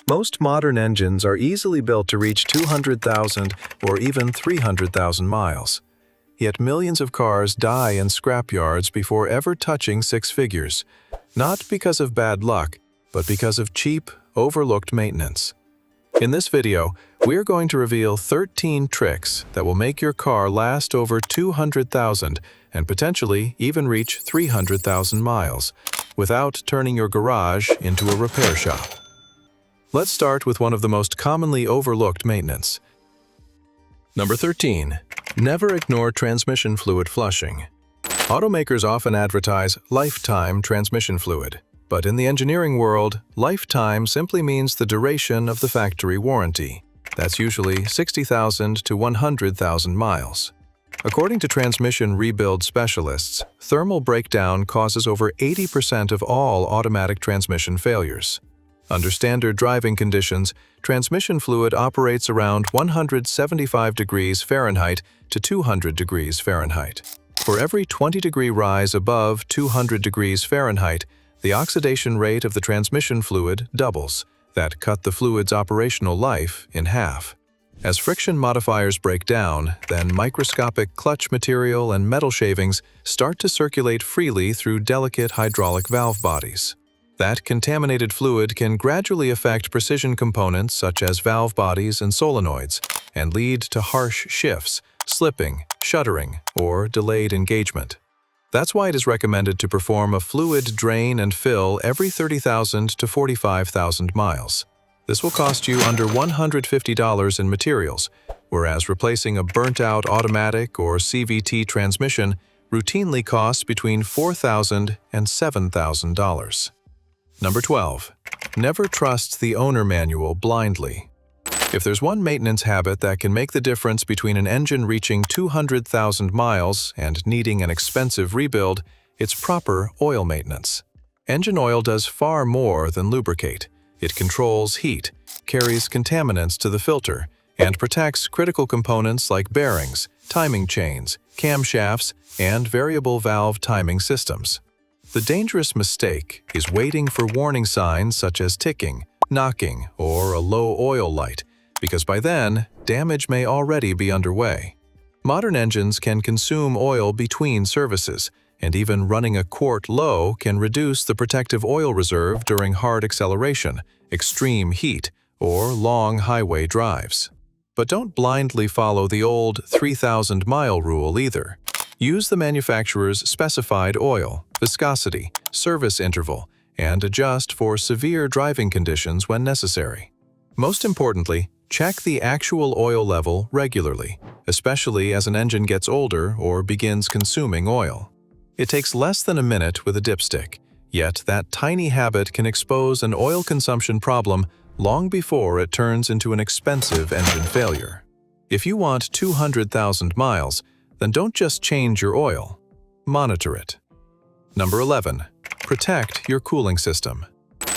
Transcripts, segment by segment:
Most modern engines are easily built to reach 200,000 or even 300,000 miles. Yet millions of cars die in scrapyards before ever touching six figures, not because of bad luck, but because of cheap, overlooked maintenance. In this video, we are going to reveal 13 tricks that will make your car last over 200,000 and potentially even reach 300,000 miles without turning your garage into a repair shop. Let's start with one of the most commonly overlooked maintenance. Number 13. Never ignore transmission fluid flushing. Automakers often advertise lifetime transmission fluid, but in the engineering world, lifetime simply means the duration of the factory warranty. That's usually 60,000 to 100,000 miles. According to transmission rebuild specialists, thermal breakdown causes over 80% of all automatic transmission failures. Under standard driving conditions, transmission fluid operates around 175 degrees Fahrenheit to 200 degrees Fahrenheit. For every 20-degree rise above 200 degrees Fahrenheit, the oxidation rate of the transmission fluid doubles. That cut the fluid's operational life in half. As friction modifiers break down, then microscopic clutch material and metal shavings start to circulate freely through delicate hydraulic valve bodies. That contaminated fluid can gradually affect precision components such as valve bodies and solenoids and lead to harsh shifts, slipping, shuddering, or delayed engagement. That's why it is recommended to perform a fluid drain and fill every 30,000 to 45,000 miles. This will cost you under $150 in materials, whereas replacing a burnt-out automatic or CVT transmission routinely costs between $4,000 and $7,000. Number 12. Never trust the owner manual blindly. If there's one maintenance habit that can make the difference between an engine reaching 200,000 miles and needing an expensive rebuild, it's proper oil maintenance. Engine oil does far more than lubricate. It controls heat, carries contaminants to the filter, and protects critical components like bearings, timing chains, camshafts, and variable valve timing systems. The dangerous mistake is waiting for warning signs such as ticking, knocking, or a low oil light, because by then, damage may already be underway. Modern engines can consume oil between services, and even running a quart low can reduce the protective oil reserve during hard acceleration, extreme heat, or long highway drives. But don't blindly follow the old 3,000-mile rule either. Use the manufacturer's specified oil, viscosity, service interval, and adjust for severe driving conditions when necessary. Most importantly, check the actual oil level regularly, especially as an engine gets older or begins consuming oil. It takes less than a minute with a dipstick, yet that tiny habit can expose an oil consumption problem long before it turns into an expensive engine failure. If you want 200,000 miles, then don't just change your oil. Monitor it. Number 11. Protect your cooling system.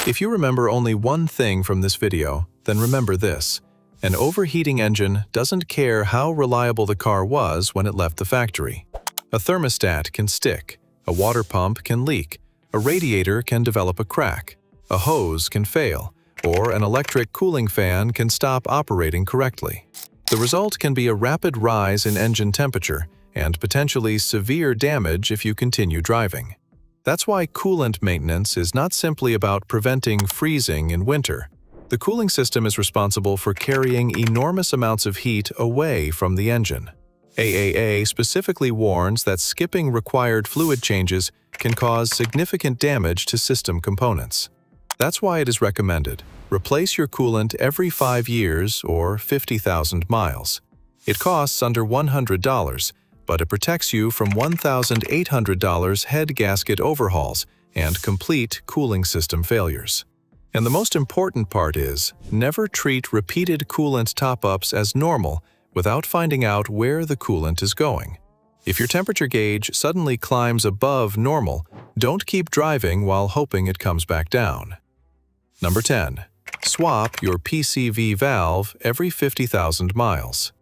If you remember only one thing from this video, then remember this. An overheating engine doesn't care how reliable the car was when it left the factory. A thermostat can stick, a water pump can leak, a radiator can develop a crack, a hose can fail, or an electric cooling fan can stop operating correctly. The result can be a rapid rise in engine temperature and potentially severe damage if you continue driving. That's why coolant maintenance is not simply about preventing freezing in winter. The cooling system is responsible for carrying enormous amounts of heat away from the engine. AAA specifically warns that skipping required fluid changes can cause significant damage to system components. That's why it is recommended: replace your coolant every 5 years or 50,000 miles. It costs under $100, but it protects you from $1,800 head gasket overhauls and complete cooling system failures. And the most important part is, never treat repeated coolant top-ups as normal without finding out where the coolant is going. If your temperature gauge suddenly climbs above normal, don't keep driving while hoping it comes back down. Number 10. Swap your PCV valve every 50,000 miles.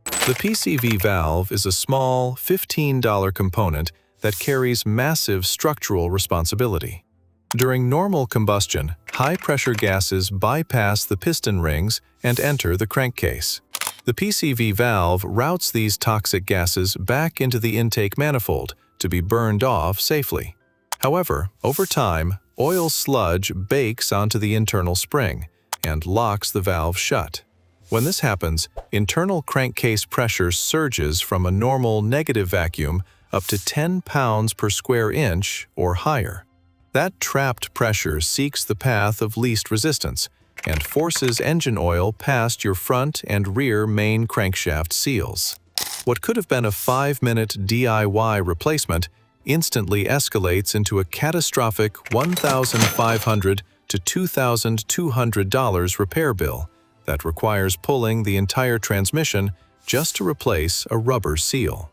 The PCV valve is a small, $15 component that carries massive structural responsibility. During normal combustion, high-pressure gases bypass the piston rings and enter the crankcase. The PCV valve routes these toxic gases back into the intake manifold to be burned off safely. However, over time, oil sludge bakes onto the internal spring and locks the valve shut. When this happens, internal crankcase pressure surges from a normal negative vacuum up to 10 pounds per square inch or higher. That trapped pressure seeks the path of least resistance and forces engine oil past your front and rear main crankshaft seals. What could have been a 5-minute DIY replacement instantly escalates into a catastrophic $1,500 to $2,200 repair bill that requires pulling the entire transmission just to replace a rubber seal.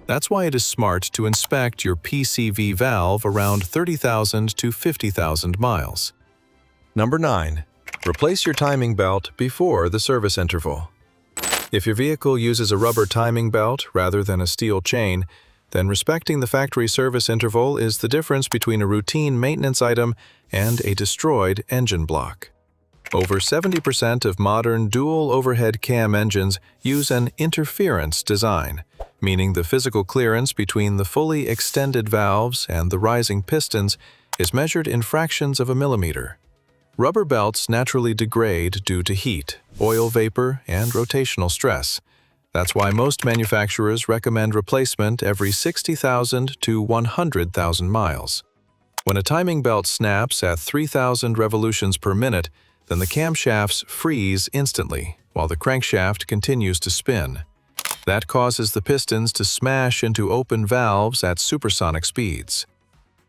That's why it is smart to inspect your PCV valve around 30,000 to 50,000 miles. Number 9. Replace your timing belt before the service interval. If your vehicle uses a rubber timing belt rather than a steel chain, then respecting the factory service interval is the difference between a routine maintenance item and a destroyed engine block. Over 70% of modern dual overhead cam engines use an interference design, meaning the physical clearance between the fully extended valves and the rising pistons is measured in fractions of a millimeter. Rubber belts naturally degrade due to heat, oil vapor, and rotational stress. That's why most manufacturers recommend replacement every 60,000 to 100,000 miles. When a timing belt snaps at 3,000 revolutions per minute, then the camshafts freeze instantly, while the crankshaft continues to spin. That causes the pistons to smash into open valves at supersonic speeds.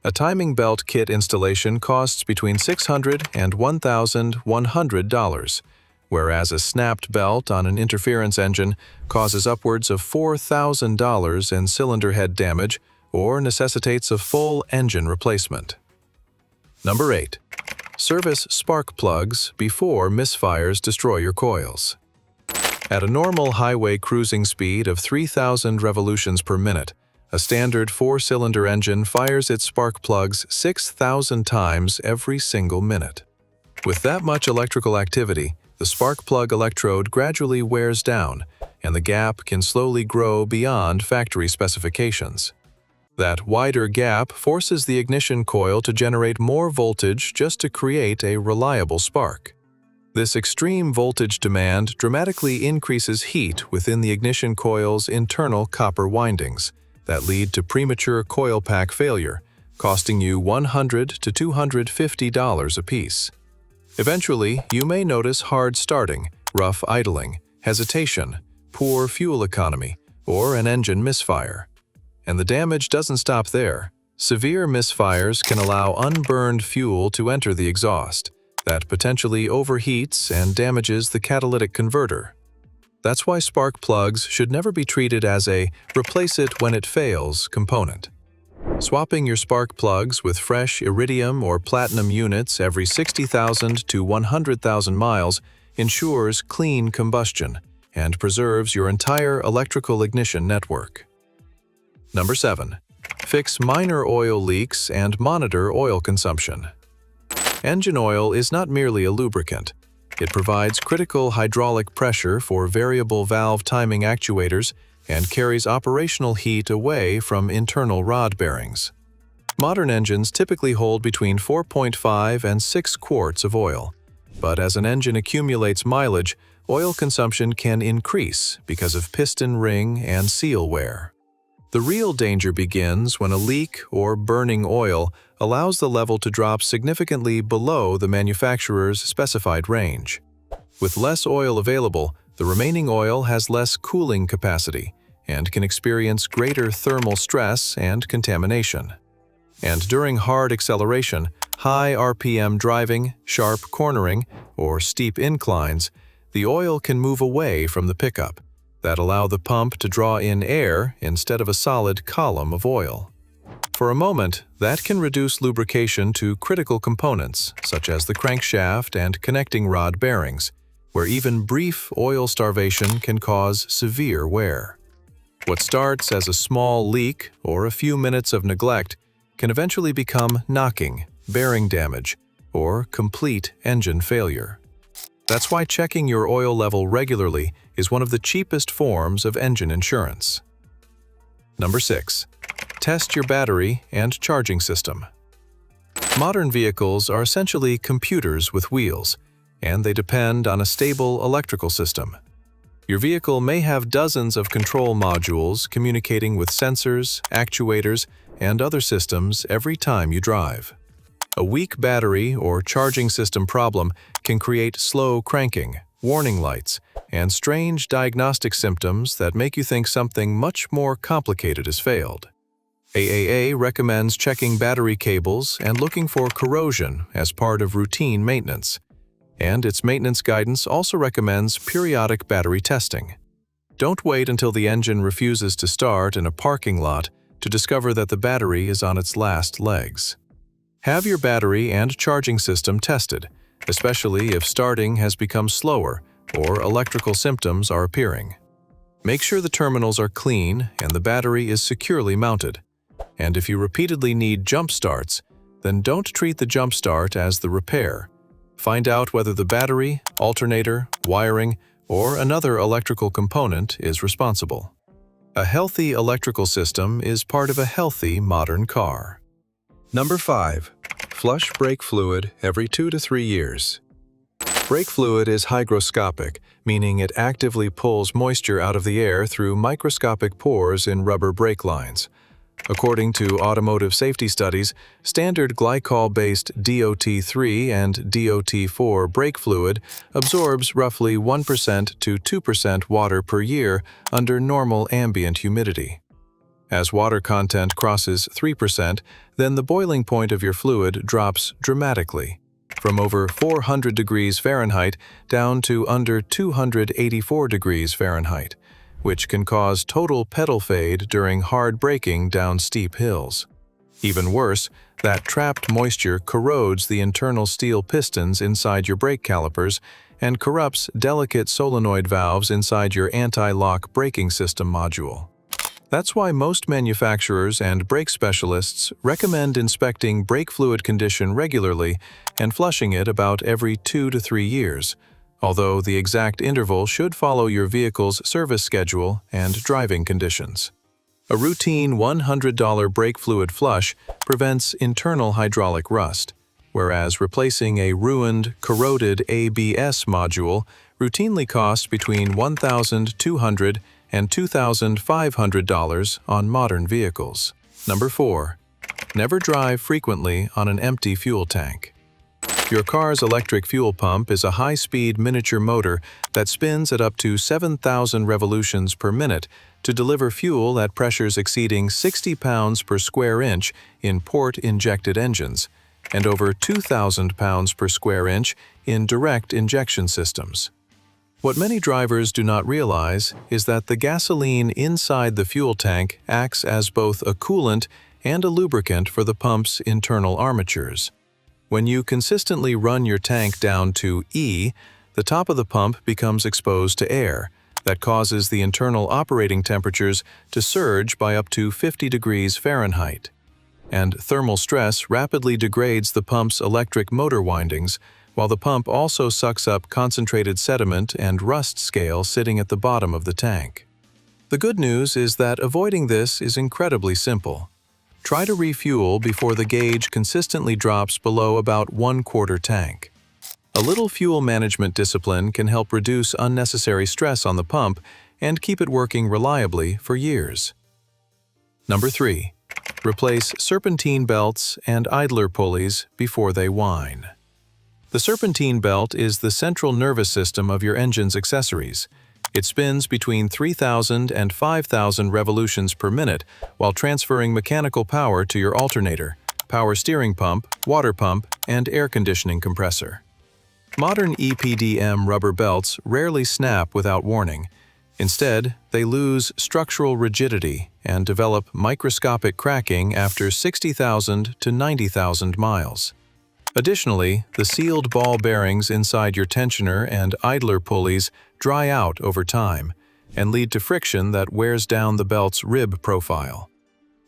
A timing belt kit installation costs between $600 and $1,100, whereas a snapped belt on an interference engine causes upwards of $4,000 in cylinder head damage or necessitates a full engine replacement. Number 8. Service spark plugs before misfires destroy your coils. At a normal highway cruising speed of 3,000 revolutions per minute, a standard 4-cylinder engine fires its spark plugs 6,000 times every single minute. With that much electrical activity, the spark plug electrode gradually wears down, and the gap can slowly grow beyond factory specifications. That wider gap forces the ignition coil to generate more voltage just to create a reliable spark. This extreme voltage demand dramatically increases heat within the ignition coil's internal copper windings that lead to premature coil pack failure, costing you $100 to $250 apiece. Eventually, you may notice hard starting, rough idling, hesitation, poor fuel economy, or an engine misfire. And the damage doesn't stop there. Severe misfires can allow unburned fuel to enter the exhaust. That potentially overheats and damages the catalytic converter. That's why spark plugs should never be treated as a replace it when it fails component. Swapping your spark plugs with fresh iridium or platinum units every 60,000 to 100,000 miles ensures clean combustion and preserves your entire electrical ignition network. Number 7. Fix minor oil leaks and monitor oil consumption. Engine oil is not merely a lubricant. It provides critical hydraulic pressure for variable valve timing actuators and carries operational heat away from internal rod bearings. Modern engines typically hold between 4.5 and 6 quarts of oil, but as an engine accumulates mileage, oil consumption can increase because of piston ring and seal wear. The real danger begins when a leak or burning oil allows the level to drop significantly below the manufacturer's specified range. With less oil available, the remaining oil has less cooling capacity and can experience greater thermal stress and contamination. And during hard acceleration, high RPM driving, sharp cornering, or steep inclines, the oil can move away from the pickup that allow the pump to draw in air instead of a solid column of oil. For a moment, that can reduce lubrication to critical components, such as the crankshaft and connecting rod bearings, where even brief oil starvation can cause severe wear. What starts as a small leak or a few minutes of neglect can eventually become knocking, bearing damage, or complete engine failure. That's why checking your oil level regularly is one of the cheapest forms of engine insurance. Number 6. Test your battery and charging system. Modern vehicles are essentially computers with wheels, and they depend on a stable electrical system. Your vehicle may have dozens of control modules communicating with sensors, actuators, and other systems every time you drive. A weak battery or charging system problem can create slow cranking, warning lights, and strange diagnostic symptoms that make you think something much more complicated has failed. AAA recommends checking battery cables and looking for corrosion as part of routine maintenance. And its maintenance guidance also recommends periodic battery testing. Don't wait until the engine refuses to start in a parking lot to discover that the battery is on its last legs. Have your battery and charging system tested, especially if starting has become slower or electrical symptoms are appearing. Make sure the terminals are clean and the battery is securely mounted. And if you repeatedly need jump starts, then don't treat the jump start as the repair. Find out whether the battery, alternator, wiring, or another electrical component is responsible. A healthy electrical system is part of a healthy modern car. Number 5. Flush brake fluid every 2 to 3 years. Brake fluid is hygroscopic, meaning it actively pulls moisture out of the air through microscopic pores in rubber brake lines. According to automotive safety studies, standard glycol-based DOT3 and DOT4 brake fluid absorbs roughly 1% to 2% water per year under normal ambient humidity. As water content crosses 3%, then the boiling point of your fluid drops dramatically, from over 400 degrees Fahrenheit down to under 284 degrees Fahrenheit, which can cause total pedal fade during hard braking down steep hills. Even worse, that trapped moisture corrodes the internal steel pistons inside your brake calipers and corrupts delicate solenoid valves inside your anti-lock braking system module. That's why most manufacturers and brake specialists recommend inspecting brake fluid condition regularly and flushing it about every 2 to 3 years, although the exact interval should follow your vehicle's service schedule and driving conditions. A routine $100 brake fluid flush prevents internal hydraulic rust, whereas replacing a ruined, corroded ABS module routinely costs between $1,200 and $2,500 on modern vehicles. Number 4. Never drive frequently on an empty fuel tank. Your car's electric fuel pump is a high-speed miniature motor that spins at up to 7,000 revolutions per minute to deliver fuel at pressures exceeding 60 pounds per square inch in port-injected engines and over 2,000 pounds per square inch in direct injection systems. What many drivers do not realize is that the gasoline inside the fuel tank acts as both a coolant and a lubricant for the pump's internal armatures. When you consistently run your tank down to E, the top of the pump becomes exposed to air that causes the internal operating temperatures to surge by up to 50 degrees Fahrenheit. And thermal stress rapidly degrades the pump's electric motor windings, while the pump also sucks up concentrated sediment and rust scale sitting at the bottom of the tank. The good news is that avoiding this is incredibly simple. Try to refuel before the gauge consistently drops below about 1/4 tank. A little fuel management discipline can help reduce unnecessary stress on the pump and keep it working reliably for years. Number 3. Replace serpentine belts and idler pulleys before they whine. The serpentine belt is the central nervous system of your engine's accessories. It spins between 3,000 and 5,000 revolutions per minute while transferring mechanical power to your alternator, power steering pump, water pump, and air conditioning compressor. Modern EPDM rubber belts rarely snap without warning. Instead, they lose structural rigidity and develop microscopic cracking after 60,000 to 90,000 miles. Additionally, the sealed ball bearings inside your tensioner and idler pulleys dry out over time and lead to friction that wears down the belt's rib profile.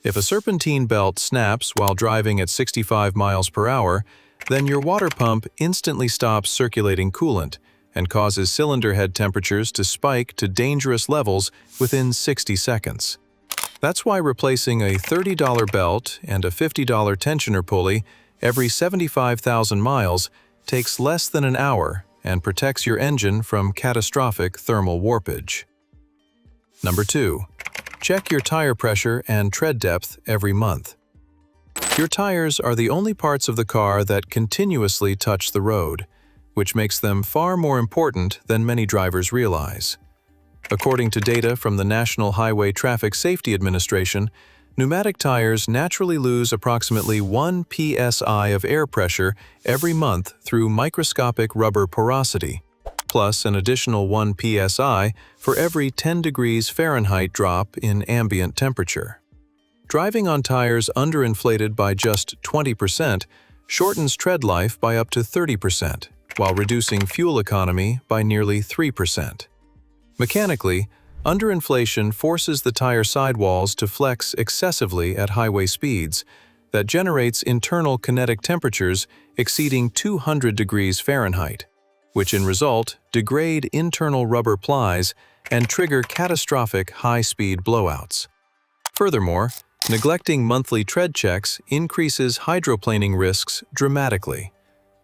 If a serpentine belt snaps while driving at 65 miles per hour, then your water pump instantly stops circulating coolant and causes cylinder head temperatures to spike to dangerous levels within 60 seconds. That's why replacing a $30 belt and a $50 tensioner pulley every 75,000 miles takes less than an hour and protects your engine from catastrophic thermal warpage. Number 2. Check your tire pressure and tread depth every month. Your tires are the only parts of the car that continuously touch the road, which makes them far more important than many drivers realize. According to data from the National Highway Traffic Safety Administration, pneumatic tires naturally lose approximately 1 psi of air pressure every month through microscopic rubber porosity, plus an additional 1 psi for every 10 degrees Fahrenheit drop in ambient temperature. Driving on tires underinflated by just 20% shortens tread life by up to 30%, while reducing fuel economy by nearly 3%. Mechanically, underinflation forces the tire sidewalls to flex excessively at highway speeds that generates internal kinetic temperatures exceeding 200 degrees Fahrenheit, which in result degrade internal rubber plies and trigger catastrophic high-speed blowouts. Furthermore, neglecting monthly tread checks increases hydroplaning risks dramatically.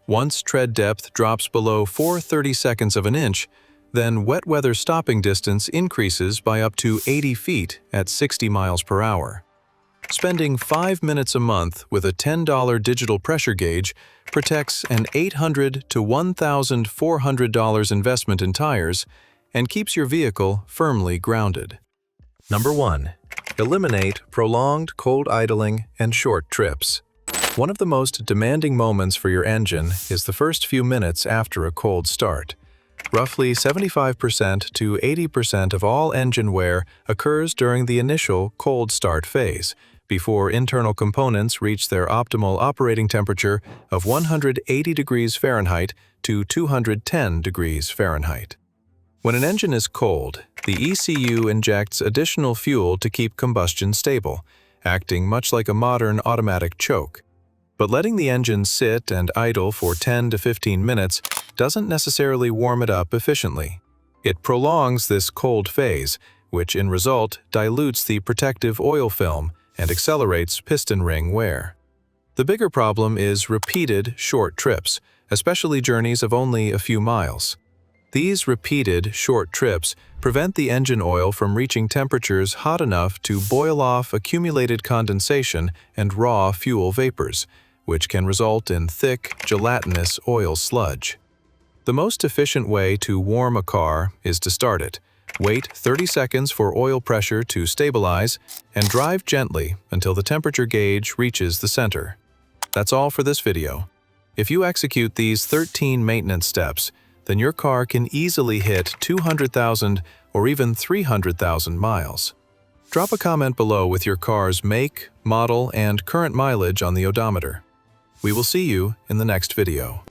Once tread depth drops below 4/32 of an inch, then wet weather stopping distance increases by up to 80 feet at 60 miles per hour. Spending 5 minutes a month with a $10 digital pressure gauge protects an $800 to $1,400 investment in tires and keeps your vehicle firmly grounded. Number 1. Eliminate prolonged cold idling and short trips. One of the most demanding moments for your engine is the first few minutes after a cold start. Roughly 75% to 80% of all engine wear occurs during the initial cold start phase, before internal components reach their optimal operating temperature of 180 degrees Fahrenheit to 210 degrees Fahrenheit. When an engine is cold, the ECU injects additional fuel to keep combustion stable, acting much like a modern automatic choke. But letting the engine sit and idle for 10 to 15 minutes doesn't necessarily warm it up efficiently. It prolongs this cold phase, which in result dilutes the protective oil film and accelerates piston ring wear. The bigger problem is repeated short trips, especially journeys of only a few miles. These repeated short trips prevent the engine oil from reaching temperatures hot enough to boil off accumulated condensation and raw fuel vapors, which can result in thick, gelatinous oil sludge. The most efficient way to warm a car is to start it. Wait 30 seconds for oil pressure to stabilize and drive gently until the temperature gauge reaches the center. That's all for this video. If you execute these 13 maintenance steps, then your car can easily hit 200,000 or even 300,000 miles. Drop a comment below with your car's make, model, and current mileage on the odometer. We will see you in the next video.